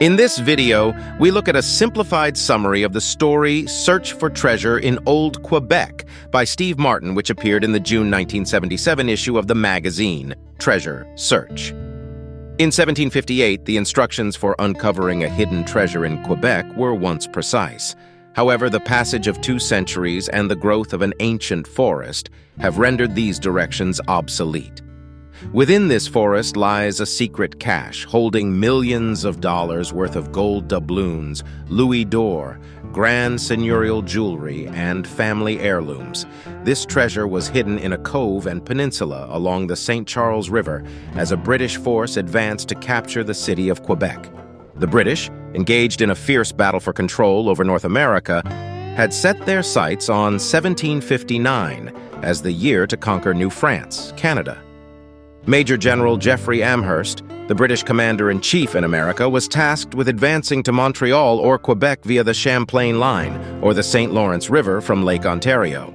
In this video, we look at a simplified summary of the story Search for Treasure in Old Quebec by Steve Martin, which appeared in the June 1977 issue of the magazine, Treasure Search. In 1758, the instructions for uncovering a hidden treasure in Quebec were once precise. However, the passage of 2 centuries and the growth of an ancient forest have rendered these directions obsolete. Within this forest lies a secret cache holding millions of dollars worth of gold doubloons, louis d'or, grand seigneurial jewelry, and family heirlooms. This treasure was hidden in a cove and peninsula along the St. Charles River as a British force advanced to capture the city of Quebec. The British, engaged in a fierce battle for control over North America, had set their sights on 1759 as the year to conquer New France, Canada. Major General Jeffrey Amherst, the British commander-in-chief in America, was tasked with advancing to Montreal or Quebec via the Champlain Line or the St. Lawrence River from Lake Ontario.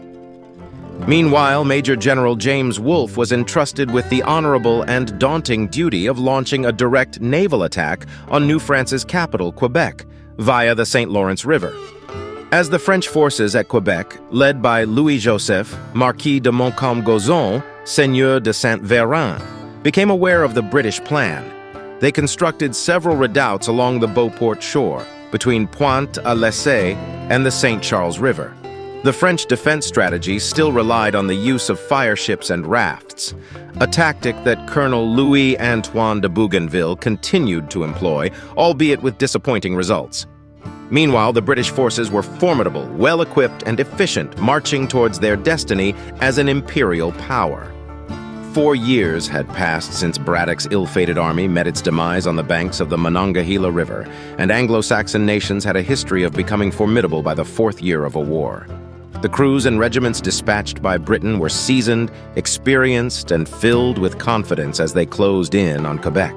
Meanwhile, Major General James Wolfe was entrusted with the honorable and daunting duty of launching a direct naval attack on New France's capital, Quebec, via the St. Lawrence River. As the French forces at Quebec, led by Louis-Joseph, Marquis de Montcalm-Gozon, Seigneur de Saint-Véran, became aware of the British plan, they constructed several redoubts along the Beauport shore, between Pointe-à-l'Essai and the St. Charles River. The French defense strategy still relied on the use of fireships and rafts, a tactic that Colonel Louis-Antoine de Bougainville continued to employ, albeit with disappointing results. Meanwhile, the British forces were formidable, well-equipped, and efficient, marching towards their destiny as an imperial power. 4 years had passed since Braddock's ill-fated army met its demise on the banks of the Monongahela River, and Anglo-Saxon nations had a history of becoming formidable by the 4th year of a war. The crews and regiments dispatched by Britain were seasoned, experienced, and filled with confidence as they closed in on Quebec.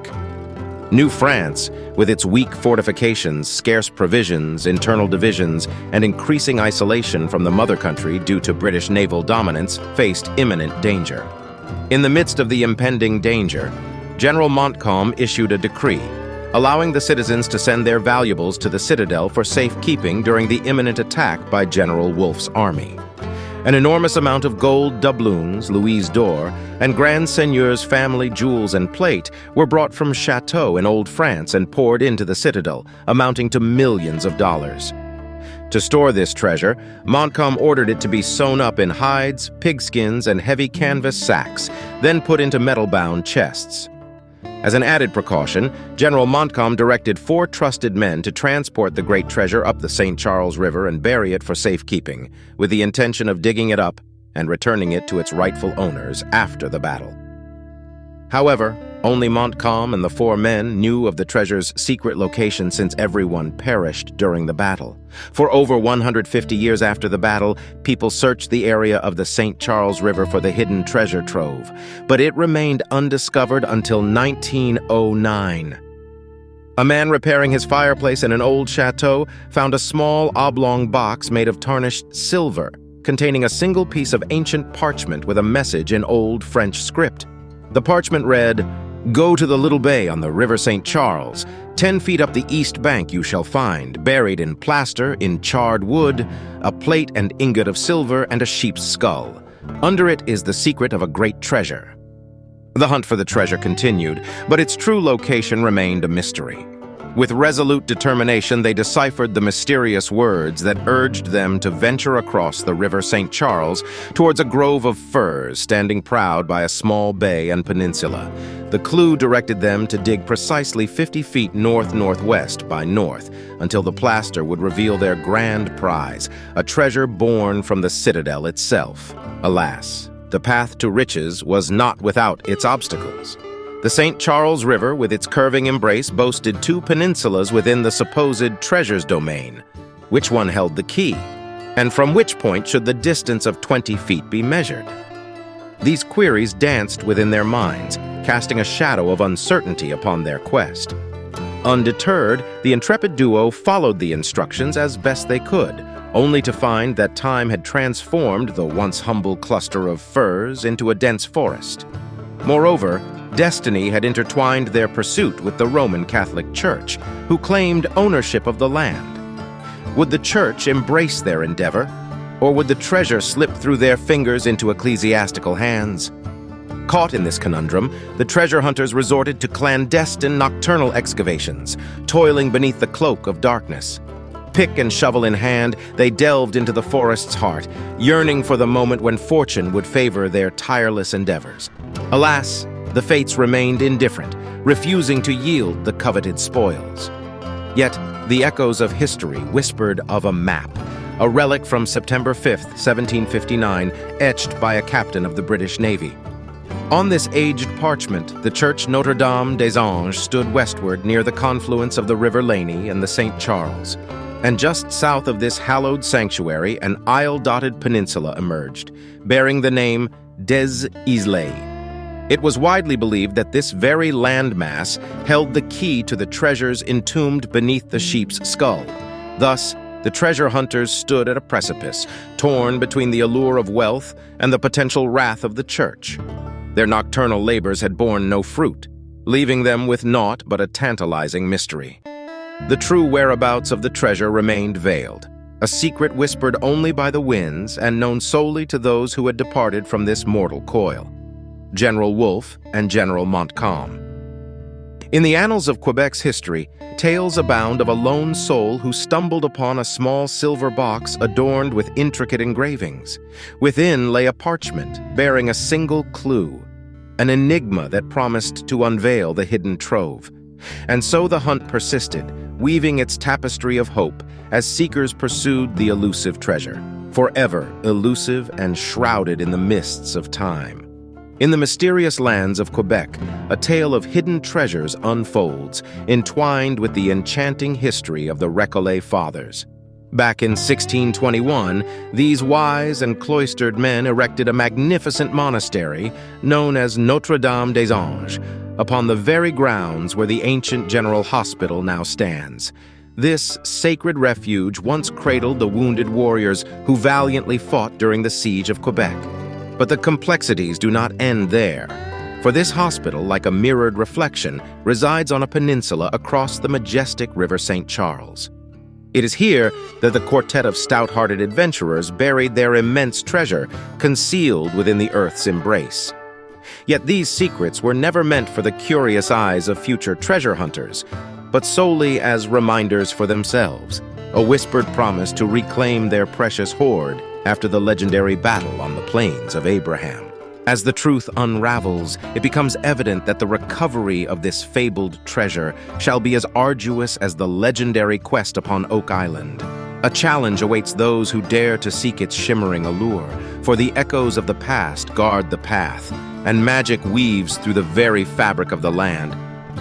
New France, with its weak fortifications, scarce provisions, internal divisions, and increasing isolation from the mother country due to British naval dominance, faced imminent danger. In the midst of the impending danger, General Montcalm issued a decree, allowing the citizens to send their valuables to the citadel for safekeeping during the imminent attack by General Wolfe's army. An enormous amount of gold doubloons, louis d'or, and Grand Seigneur's family jewels and plate were brought from chateaux in Old France and poured into the citadel, amounting to millions of dollars. To store this treasure, Montcalm ordered it to be sewn up in hides, pigskins, and heavy canvas sacks, then put into metal-bound chests. As an added precaution, General Montcalm directed 4 trusted men to transport the great treasure up the St. Charles River and bury it for safekeeping, with the intention of digging it up and returning it to its rightful owners after the battle. However, only Montcalm and the 4 men knew of the treasure's secret location, since everyone perished during the battle. For over 150 years after the battle, people searched the area of the St. Charles River for the hidden treasure trove, but it remained undiscovered until 1909. A man repairing his fireplace in an old chateau found a small oblong box made of tarnished silver, containing a single piece of ancient parchment with a message in Old French script. The parchment read, "Go to the little bay on the River St. Charles. 10 feet up the east bank you shall find, buried in plaster, in charred wood, a plate and ingot of silver and a sheep's skull. Under it is the secret of a great treasure." The hunt for the treasure continued, but its true location remained a mystery. With resolute determination, they deciphered the mysterious words that urged them to venture across the River St. Charles towards a grove of firs standing proud by a small bay and peninsula. The clue directed them to dig precisely 50 feet north-northwest by north until the plaster would reveal their grand prize, a treasure born from the citadel itself. Alas, the path to riches was not without its obstacles. The St. Charles River, with its curving embrace, boasted 2 peninsulas within the supposed treasure's domain. Which one held the key? And from which point should the distance of 20 feet be measured? These queries danced within their minds, casting a shadow of uncertainty upon their quest. Undeterred, the intrepid duo followed the instructions as best they could, only to find that time had transformed the once humble cluster of firs into a dense forest. Moreover, Destiny had intertwined their pursuit with the Roman Catholic Church, who claimed ownership of the land. Would the Church embrace their endeavor, or would the treasure slip through their fingers into ecclesiastical hands? Caught in this conundrum, the treasure hunters resorted to clandestine nocturnal excavations, toiling beneath the cloak of darkness. Pick and shovel in hand, they delved into the forest's heart, yearning for the moment when fortune would favor their tireless endeavors. Alas, the fates remained indifferent, refusing to yield the coveted spoils. Yet, the echoes of history whispered of a map, a relic from September 5, 1759, etched by a captain of the British Navy. On this aged parchment, the church Notre Dame des Anges stood westward near the confluence of the River Laney and the St. Charles. And just south of this hallowed sanctuary, an isle-dotted peninsula emerged, bearing the name des Islets. It was widely believed that this very landmass held the key to the treasures entombed beneath the sheep's skull. Thus, the treasure hunters stood at a precipice, torn between the allure of wealth and the potential wrath of the church. Their nocturnal labors had borne no fruit, leaving them with naught but a tantalizing mystery. The true whereabouts of the treasure remained veiled, a secret whispered only by the winds and known solely to those who had departed from this mortal coil: General Wolfe and General Montcalm. In the annals of Quebec's history, tales abound of a lone soul who stumbled upon a small silver box adorned with intricate engravings. Within lay a parchment bearing a single clue, an enigma that promised to unveil the hidden trove. And so the hunt persisted, weaving its tapestry of hope as seekers pursued the elusive treasure, forever elusive and shrouded in the mists of time. In the mysterious lands of Quebec, a tale of hidden treasures unfolds, entwined with the enchanting history of the Recollet Fathers. Back in 1621, these wise and cloistered men erected a magnificent monastery known as Notre Dame des Anges, upon the very grounds where the ancient General Hospital now stands. This sacred refuge once cradled the wounded warriors who valiantly fought during the siege of Quebec. But the complexities do not end there, for this hospital, like a mirrored reflection, resides on a peninsula across the majestic River St. Charles. It is here that the quartet of stout-hearted adventurers buried their immense treasure, concealed within the earth's embrace. Yet these secrets were never meant for the curious eyes of future treasure hunters, but solely as reminders for themselves, a whispered promise to reclaim their precious hoard after the legendary battle on the Plains of Abraham. As the truth unravels, it becomes evident that the recovery of this fabled treasure shall be as arduous as the legendary quest upon Oak Island. A challenge awaits those who dare to seek its shimmering allure, for the echoes of the past guard the path, and magic weaves through the very fabric of the land.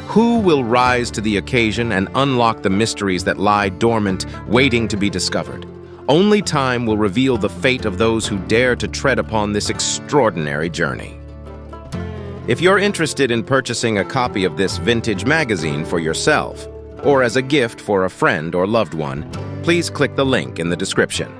Who will rise to the occasion and unlock the mysteries that lie dormant, waiting to be discovered? Only time will reveal the fate of those who dare to tread upon this extraordinary journey. If you're interested in purchasing a copy of this vintage magazine for yourself, or as a gift for a friend or loved one, please click the link in the description.